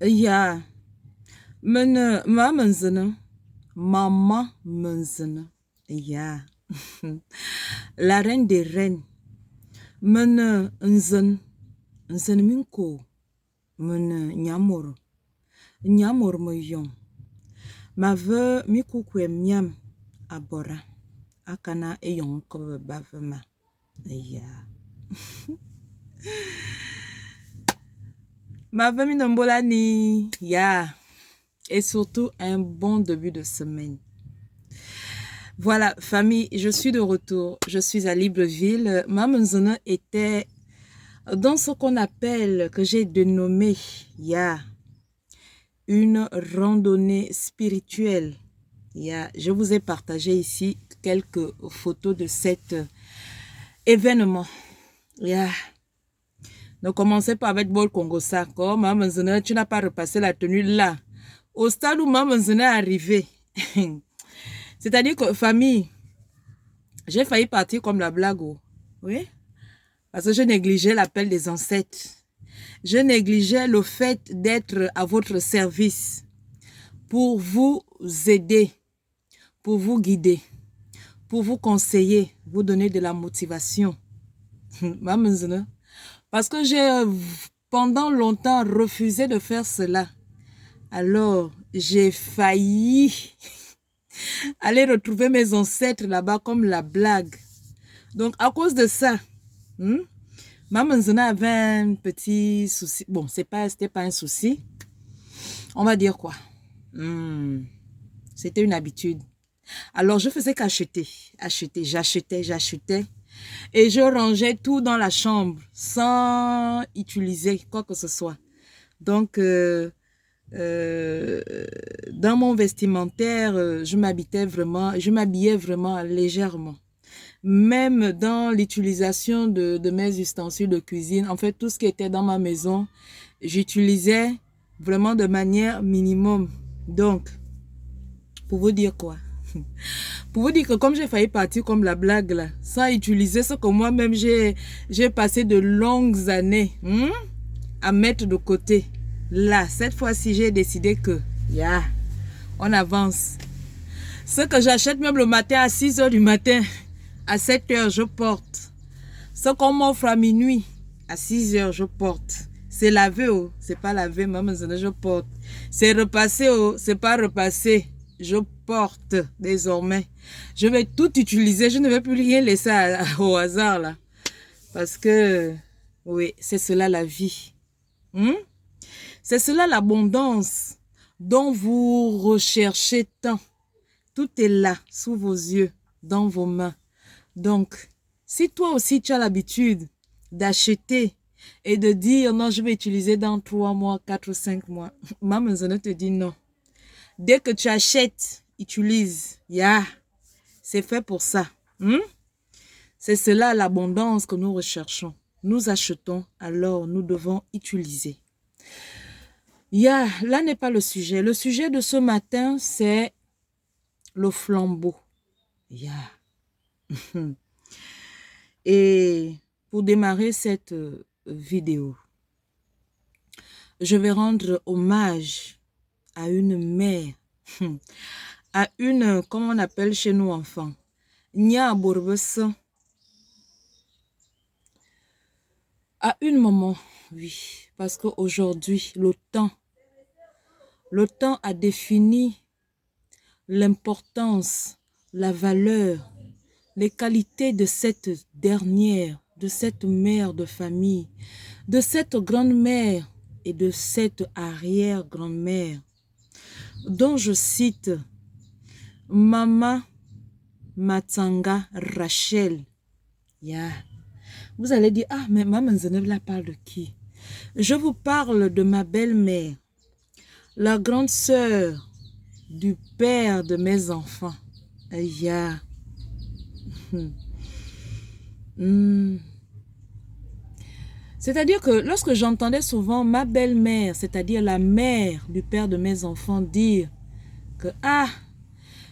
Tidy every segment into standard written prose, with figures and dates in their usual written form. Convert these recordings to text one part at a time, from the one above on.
Ja, mama menzene. Ja. La reine des reines. Nzen minko. Nyamoro. Nyamoro mo yon. Ma ve mi kukwe miam abora. Akana e yon kobe bavema. Ja. Ma ve mi nombola ni. Ja. Et surtout un bon début de semaine. Voilà, famille, je suis de retour. Je suis à Libreville. Maman était dans ce qu'on appelle, que j'ai dénommé, une randonnée spirituelle. Je vous ai partagé ici quelques photos de cet événement. Ne commencez pas avec Bol Congo Sako. Maman, tu n'as pas repassé la tenue là. Au stade où maman est arrivée. C'est-à-dire que, famille, j'ai failli partir comme la blague. Oui? Parce que je négligeais l'appel des ancêtres. Je négligeais le fait d'être à votre service pour vous aider, pour vous guider, pour vous conseiller, vous donner de la motivation. Parce que j'ai pendant longtemps refusé de faire cela. Alors, j'ai failli aller retrouver mes ancêtres là-bas comme la blague. Donc, à cause de ça, Maman Zona avait un petit souci. Bon, c'était pas un souci. On va dire quoi? C'était une habitude. Alors, je faisais qu'acheter. J'achetais. Et je rangeais tout dans la chambre sans utiliser quoi que ce soit. Donc, dans mon vestimentaire, je m'habillais vraiment légèrement. Même dans l'utilisation de mes ustensiles de cuisine, en fait, tout ce qui était dans ma maison, j'utilisais vraiment de manière minimum. Donc, pour vous dire quoi? Pour vous dire que comme j'ai failli partir comme la blague là, sans utiliser ce que moi-même j'ai passé de longues années à mettre de côté. Là, cette fois-ci, j'ai décidé que, on avance. Ce que j'achète même le matin à 6 h du matin, à 7 h, je porte. Ce qu'on m'offre à minuit, à 6 h, je porte. C'est lavé, c'est pas lavé, maman, je porte. C'est repassé, c'est pas repassé, je porte désormais. Je vais tout utiliser, je ne vais plus rien laisser au hasard, là. Parce que, oui, c'est cela la vie. C'est cela l'abondance dont vous recherchez tant. Tout est là, sous vos yeux, dans vos mains. Donc, si toi aussi tu as l'habitude d'acheter et de dire non, je vais utiliser dans 3 mois, 4 ou 5 mois, maman te dit non. Dès que tu achètes, utilise. C'est fait pour ça. C'est cela l'abondance que nous recherchons. Nous achetons, alors nous devons utiliser. Là n'est pas le sujet. Le sujet de ce matin, c'est le flambeau. Et pour démarrer cette vidéo, je vais rendre hommage à une mère, à une, comment on appelle chez nous enfants, Nya Bourbessa, à une maman, oui, parce qu'aujourd'hui, le temps a défini l'importance, la valeur, les qualités de cette dernière, de cette mère de famille, de cette grande-mère et de cette arrière-grand-mère, dont je cite Maman Matanga Rachel. Vous allez dire, ah, mais Maman Zenevla parle de qui? Je vous parle de ma belle-mère, la grande sœur du père de mes enfants. C'est-à-dire que lorsque j'entendais souvent ma belle-mère, c'est-à-dire la mère du père de mes enfants, dire que,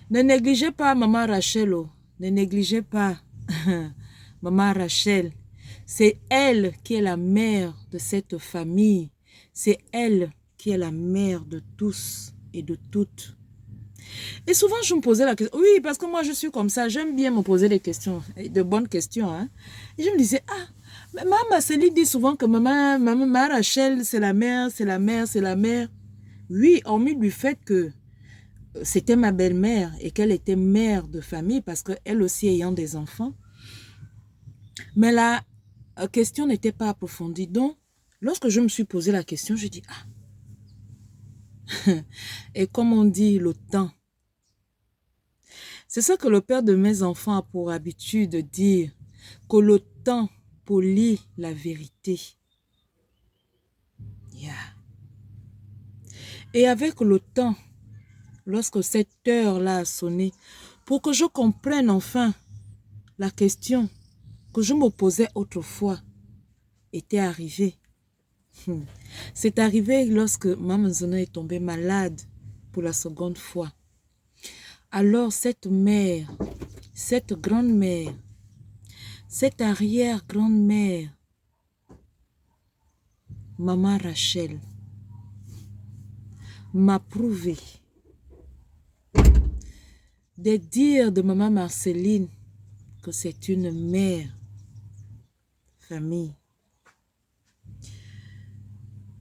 ne négligez pas maman Rachel, ne négligez pas maman Rachel. C'est elle qui est la mère de cette famille. C'est elle qui est la mère de tous et de toutes. Et souvent, je me posais la question. Oui, parce que moi, je suis comme ça. J'aime bien me poser des questions, de bonnes questions. Hein. Et je me disais, ah, mais maman Céline dit souvent que maman Rachel, c'est la mère, c'est la mère, c'est la mère. Oui, hormis du fait que c'était ma belle-mère et qu'elle était mère de famille parce qu'elle aussi ayant des enfants. Mais la question n'était pas approfondie. Donc, lorsque je me suis posé la question, je dis, ah, et comme on dit, le temps. C'est ça que le père de mes enfants a pour habitude de dire, que le temps polit la vérité. Yeah. Et avec le temps, lorsque cette heure-là a sonné, pour que je comprenne enfin la question que je me posais autrefois, était arrivée. C'est arrivé lorsque Maman Zona est tombée malade pour la seconde fois. Alors cette mère, cette grand-mère, cette arrière-grand-mère, Maman Rachel, m'a prouvé des dires de Maman Marceline que c'est une mère famille.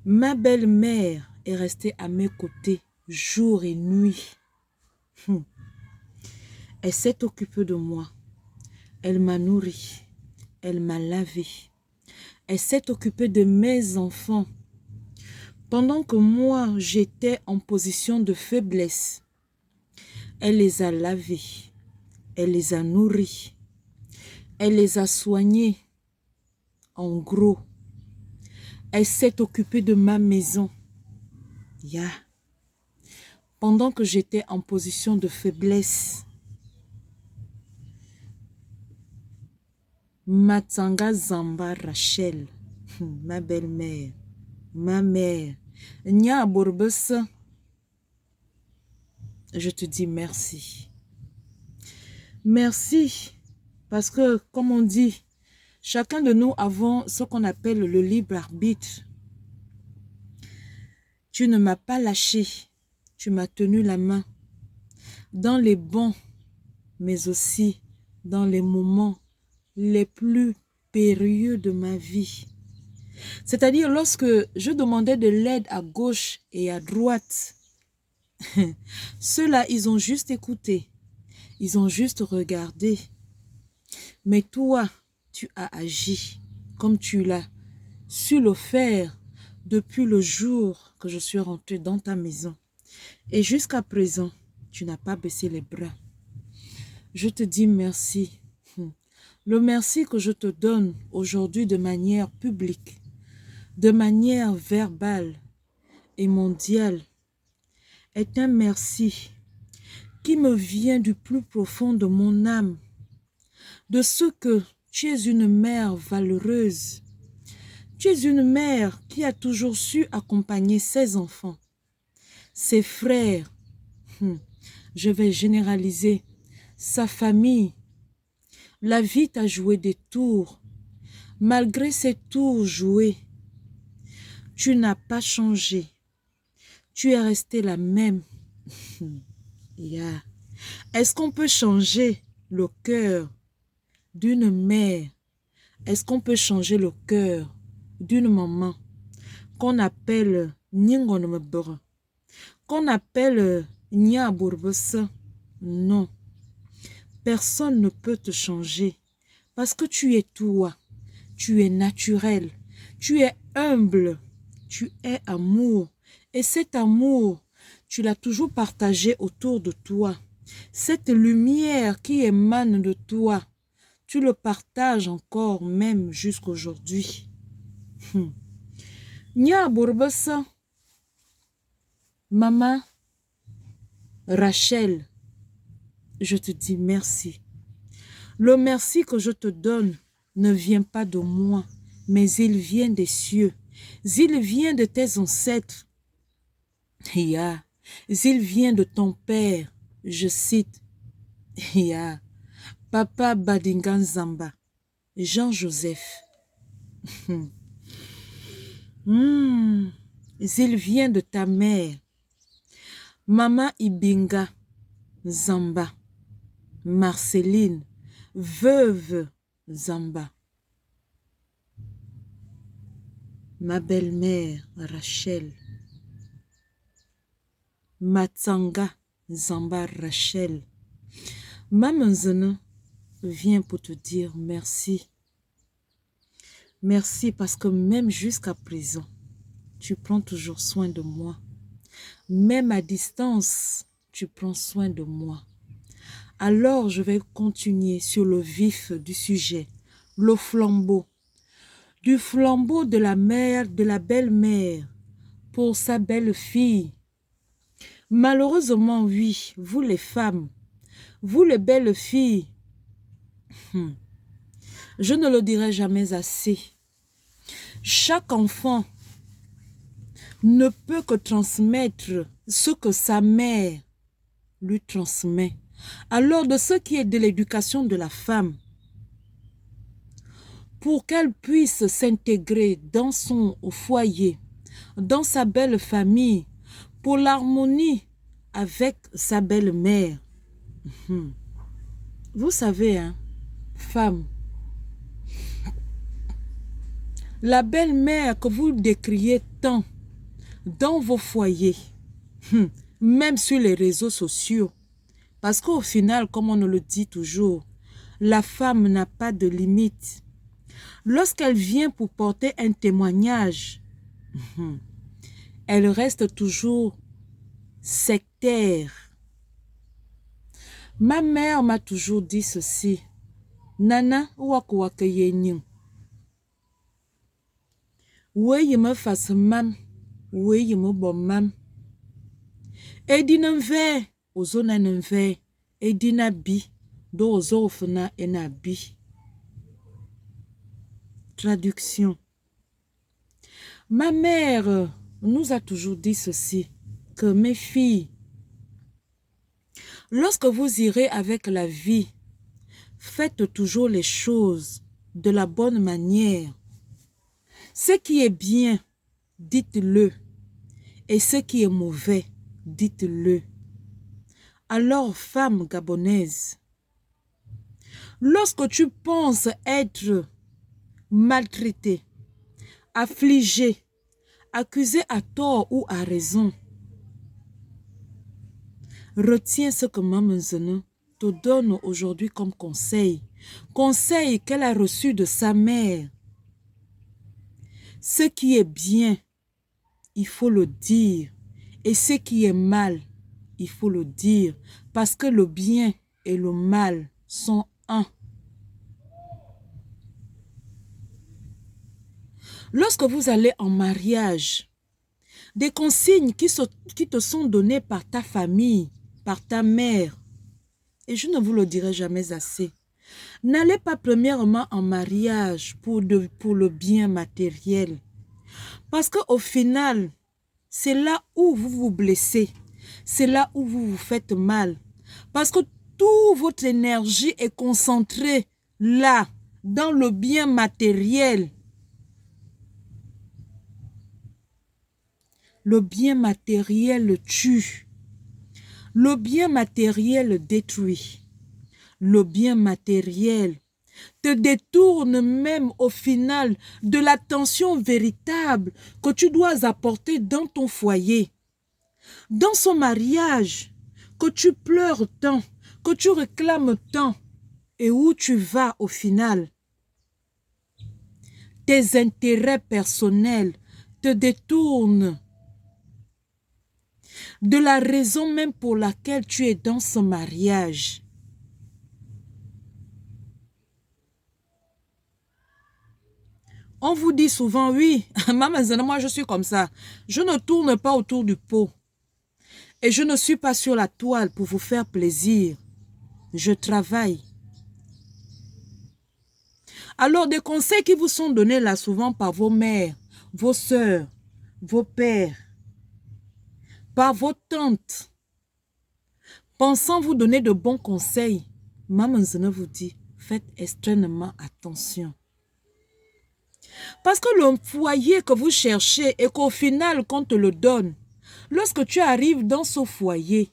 Ma belle-mère est restée à mes côtés jour et nuit. Elle s'est occupée de moi. Elle m'a nourri. Elle m'a lavé. Elle s'est occupée de mes enfants. Pendant que moi, j'étais en position de faiblesse, elle les a lavés. Elle les a nourris. Elle les a soignés. En gros, elle s'est occupée de ma maison. Yeah. Pendant que j'étais en position de faiblesse, Matsanga Zamba Rachel, ma belle-mère, ma mère, Nya Bourbes, je te dis merci. Merci, parce que, comme on dit, chacun de nous avons ce qu'on appelle le libre arbitre. Tu ne m'as pas lâché, tu m'as tenu la main, dans les bons, mais aussi dans les moments les plus périlleux de ma vie. C'est-à-dire lorsque je demandais de l'aide à gauche et à droite, ceux-là, ils ont juste écouté, ils ont juste regardé. Mais toi, tu as agi comme tu l'as su le faire depuis le jour que je suis rentrée dans ta maison. Et jusqu'à présent, tu n'as pas baissé les bras. Je te dis merci. Le merci que je te donne aujourd'hui de manière publique, de manière verbale et mondiale, est un merci qui me vient du plus profond de mon âme, de ce que tu es une mère valeureuse. Tu es une mère qui a toujours su accompagner ses enfants, ses frères, je vais généraliser, sa famille. La vie t'a joué des tours. Malgré ces tours joués, tu n'as pas changé. Tu es restée la même. Yeah. Est-ce qu'on peut changer le cœur d'une mère? Est-ce qu'on peut changer le cœur d'une maman qu'on appelle Ningonomebora, qu'on appelle Nya Bourbesa? Non. Personne ne peut te changer parce que tu es toi, tu es naturel, tu es humble, tu es amour. Et cet amour, tu l'as toujours partagé autour de toi. Cette lumière qui émane de toi, tu le partages encore même jusqu'aujourd'hui. Nya Bourbesa, maman Rachel, je te dis merci. Le merci que je te donne ne vient pas de moi, mais il vient des cieux. Il vient de tes ancêtres. Yeah. Il vient de ton père. Je cite. Yeah. Papa Badingan Zamba. Jean-Joseph. il vient de ta mère. Maman Ibinga Zamba, Marceline, veuve Zamba. Ma belle-mère Rachel. Matsanga Zamba Rachel. Maman Zana vient pour te dire merci. Merci parce que même jusqu'à présent, tu prends toujours soin de moi. Même à distance, tu prends soin de moi. Alors, je vais continuer sur le vif du sujet, le flambeau. Du flambeau de la mère, de la belle-mère, pour sa belle-fille. Malheureusement, oui, vous les femmes, vous les belles filles, je ne le dirai jamais assez. Chaque enfant ne peut que transmettre ce que sa mère lui transmet. Alors, de ce qui est de l'éducation de la femme, pour qu'elle puisse s'intégrer dans son foyer, dans sa belle famille, pour l'harmonie avec sa belle-mère. Vous savez, hein, femme, la belle-mère que vous décriez tant dans vos foyers, même sur les réseaux sociaux, parce qu'au final, comme on nous le dit toujours, la femme n'a pas de limite. Lorsqu'elle vient pour porter un témoignage, elle reste toujours sectaire. Ma mère m'a toujours dit ceci. Nana, wakwake yenyin. Oui, me fasse mam. Oui, me bon mam. Edina nve, ozona nve. Edina bi, do ozofuna ena bi. Traduction. Ma mère nous a toujours dit ceci, que mes filles, lorsque vous irez avec la vie, faites toujours les choses de la bonne manière. Ce qui est bien, dites-le. Et ce qui est mauvais, dites-le. Alors, femme gabonaise, lorsque tu penses être maltraitée, affligée, accusée à tort ou à raison, retiens ce que Maman Zana te donne aujourd'hui comme conseil. Conseil qu'elle a reçu de sa mère. Ce qui est bien, il faut le dire. Et ce qui est mal, il faut le dire. Parce que le bien et le mal sont un. Lorsque vous allez en mariage, des consignes qui te sont données par ta famille, par ta mère, et je ne vous le dirai jamais assez, n'allez pas premièrement en mariage pour le bien matériel. Parce qu'au final, c'est là où vous vous blessez. C'est là où vous vous faites mal. Parce que toute votre énergie est concentrée là, dans le bien matériel. Le bien matériel tue. Le bien matériel détruit. Le bien matériel te détourne même au final de l'attention véritable que tu dois apporter dans ton foyer. Dans son mariage, que tu pleures tant, que tu réclames tant, et où tu vas au final. Tes intérêts personnels te détournent de la raison même pour laquelle tu es dans ce mariage. On vous dit souvent, oui, maman, moi je suis comme ça. Je ne tourne pas autour du pot. Et je ne suis pas sur la toile pour vous faire plaisir. Je travaille. Alors, des conseils qui vous sont donnés là souvent par vos mères, vos sœurs, vos pères, par vos tantes, pensant vous donner de bons conseils, Maman Zana vous dit, faites extrêmement attention. Parce que le foyer que vous cherchez et qu'au final, qu'on te le donne, lorsque tu arrives dans ce foyer,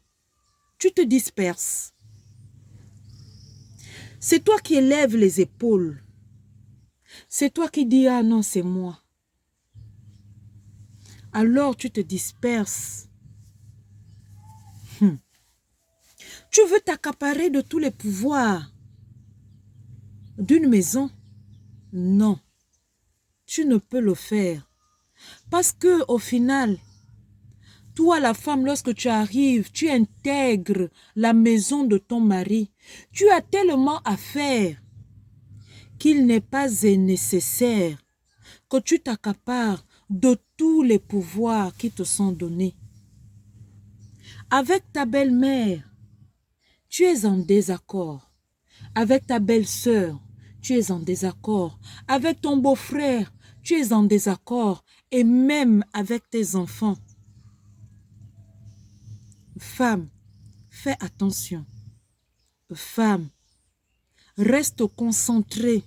tu te disperses. C'est toi qui élèves les épaules. C'est toi qui dis, ah non, c'est moi. Alors tu te disperses. Tu veux t'accaparer de tous les pouvoirs d'une maison? Non, tu ne peux le faire. Parce que au final, toi la femme, lorsque tu arrives, tu intègres la maison de ton mari. Tu as tellement à faire qu'il n'est pas nécessaire que tu t'accapares de tous les pouvoirs qui te sont donnés. Avec ta belle-mère, tu es en désaccord. Avec ta belle-sœur, tu es en désaccord. Avec ton beau-frère, tu es en désaccord. Et même avec tes enfants. Femme, fais attention. Femme, reste concentrée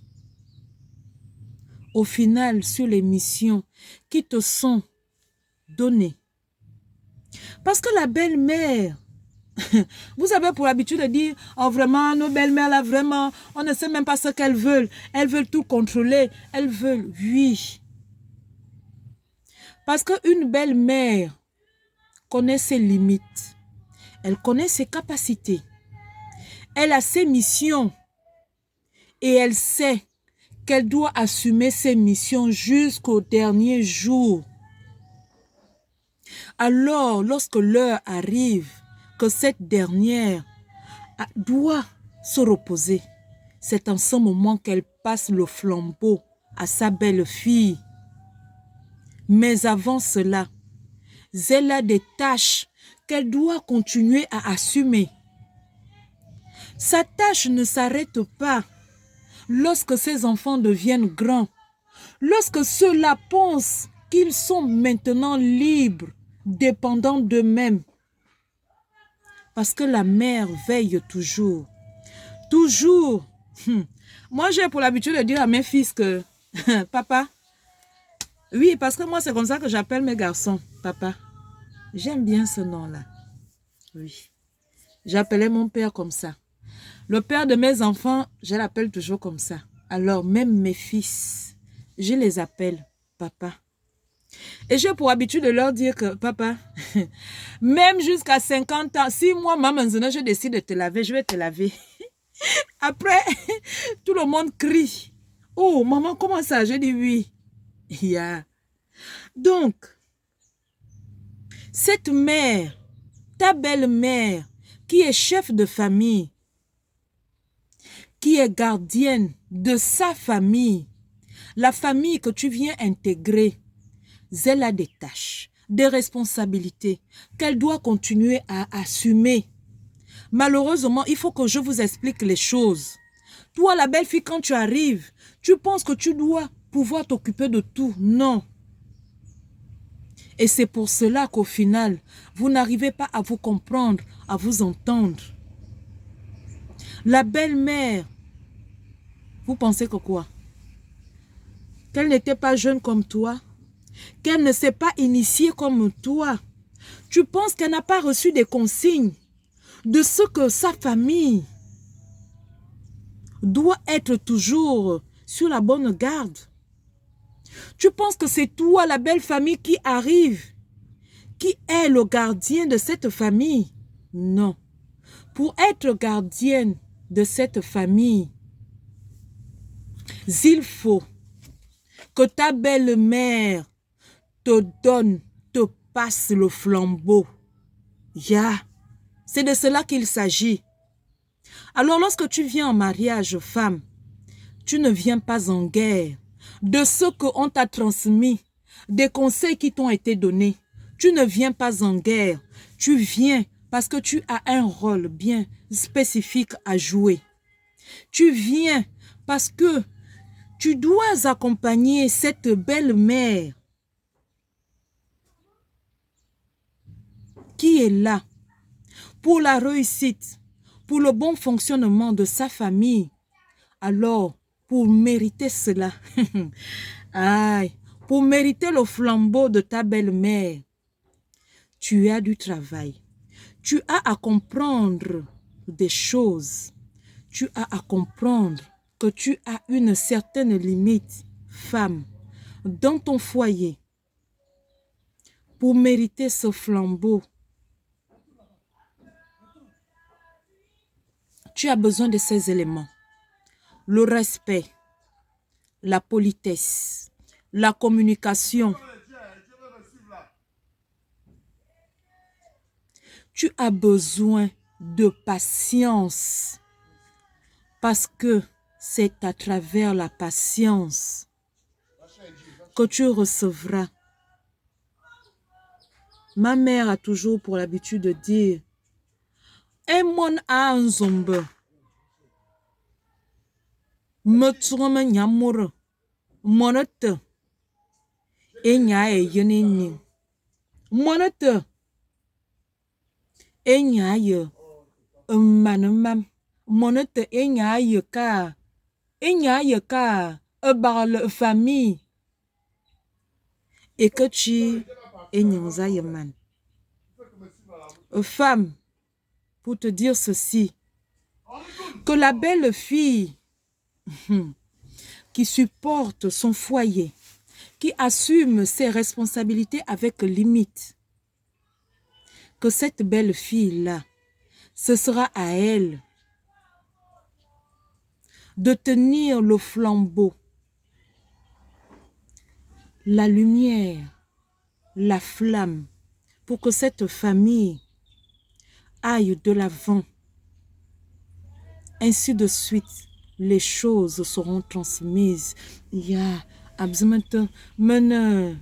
au final sur les missions qui te sont données. Parce que la belle-mère, vous avez pour habitude de dire, oh vraiment, nos belles-mères là, vraiment, on ne sait même pas ce qu'elles veulent. Elles veulent tout contrôler. Elles veulent, oui. Parce qu'une belle-mère connaît ses limites. Elle connaît ses capacités. Elle a ses missions. Et elle sait qu'elle doit assumer ses missions jusqu'au dernier jour. Alors, lorsque l'heure arrive, que cette dernière doit se reposer, c'est en ce moment qu'elle passe le flambeau à sa belle-fille. Mais avant cela, elle a des tâches qu'elle doit continuer à assumer. Sa tâche ne s'arrête pas lorsque ses enfants deviennent grands. Lorsque ceux-là pensent qu'ils sont maintenant libres, dépendants d'eux-mêmes. Parce que la mère veille toujours. Toujours. Moi, j'ai pour l'habitude de dire à mes fils que, papa, oui, parce que moi, c'est comme ça que j'appelle mes garçons, papa. J'aime bien ce nom-là. Oui. J'appelais mon père comme ça. Le père de mes enfants, je l'appelle toujours comme ça. Alors, même mes fils, je les appelle papa. Et j'ai pour habitude de leur dire que, papa, même jusqu'à 50 ans, si moi, maman, je décide de te laver, je vais te laver. Après, tout le monde crie. Oh, maman, comment ça? Je dis oui. Yeah. Donc, cette mère, ta belle-mère, qui est chef de famille, qui est gardienne de sa famille, la famille que tu viens intégrer, elle a des tâches, des responsabilités qu'elle doit continuer à assumer. Malheureusement, il faut que je vous explique les choses. Toi, la belle fille, quand tu arrives, tu penses que tu dois pouvoir t'occuper de tout. Non. Et c'est pour cela qu'au final, vous n'arrivez pas à vous comprendre, à vous entendre. La belle-mère, vous pensez que quoi? Qu'elle n'était pas jeune comme toi? Qu'elle ne s'est pas initiée comme toi? Tu penses qu'elle n'a pas reçu des consignes de ce que sa famille doit être toujours sur la bonne garde? Tu penses que c'est toi, la belle famille, qui arrive, qui est le gardien de cette famille? Non. Pour être gardienne de cette famille, il faut que ta belle-mère te donne, te passe le flambeau. C'est de cela qu'il s'agit. Alors lorsque tu viens en mariage, femme, tu ne viens pas en guerre de ce qu'on t'a transmis, des conseils qui t'ont été donnés. Tu ne viens pas en guerre. Tu viens parce que tu as un rôle bien spécifique à jouer. Tu viens parce que tu dois accompagner cette belle-mère qui est là pour la réussite, pour le bon fonctionnement de sa famille. Alors, pour mériter cela, Aïe, pour mériter le flambeau de ta belle-mère, tu as du travail. Tu as à comprendre des choses. Tu as à comprendre que tu as une certaine limite, femme, dans ton foyer. Pour mériter ce flambeau, tu as besoin de ces éléments. Le respect, la politesse, la communication. Tu as besoin de patience parce que c'est à travers la patience que tu recevras. Ma mère a toujours pour l'habitude de dire Emon a un zombe. Metrome nyamure. Monete. Enya e yenini. Monete. Enya ye. Manamam. Monete enya ye ka. Enya ye ka. Barle famille. Et que tu enyenza yeman. Femme, pour te dire ceci, que la belle fille qui supporte son foyer, qui assume ses responsabilités avec limite, que cette belle fille-là, ce sera à elle de tenir le flambeau, la lumière, la flamme, pour que cette famille aille de l'avant. Ainsi de suite, les choses seront transmises. Ya, abzimento, mena,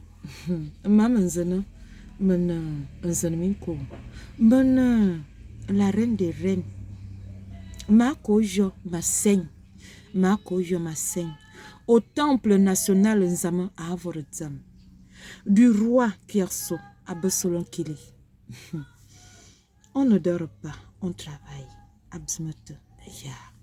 mamenzana, mena, nzanaminko, mena, la reine des reines, ma kojo, ma seigne, ma kojo, ma seigne, au temple national Nzama à Avorzam, du roi Kierso à Besolonkili. On ne dort pas, on travaille. Abzimento, ya.